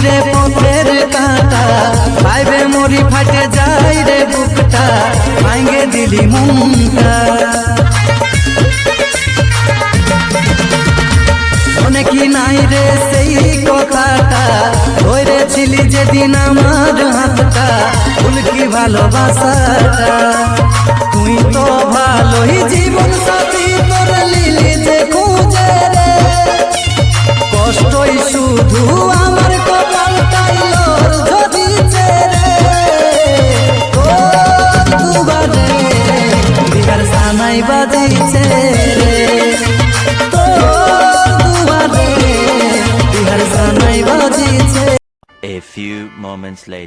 রে পথের কাঁটা ভাইবে মরি ফাটে যাই রে বুকটা ভাঙে দিলি মনটা অনেকি নাই রে সেই কথাটা ধরেছিলি যেদিন আমার হাতটা ভুল কি ভালোবাসাটা তুই তো ভালোই জীবন সাথী তোর লিলি যে খুঁজে রে কষ্টই শুধু আমার কপালটাই লোর ধরিছে রে তোর দুবারে বিহার সানাই বাজিছে রে তোর দুবারে বিহার সানাই বাজিছে। A few moments later.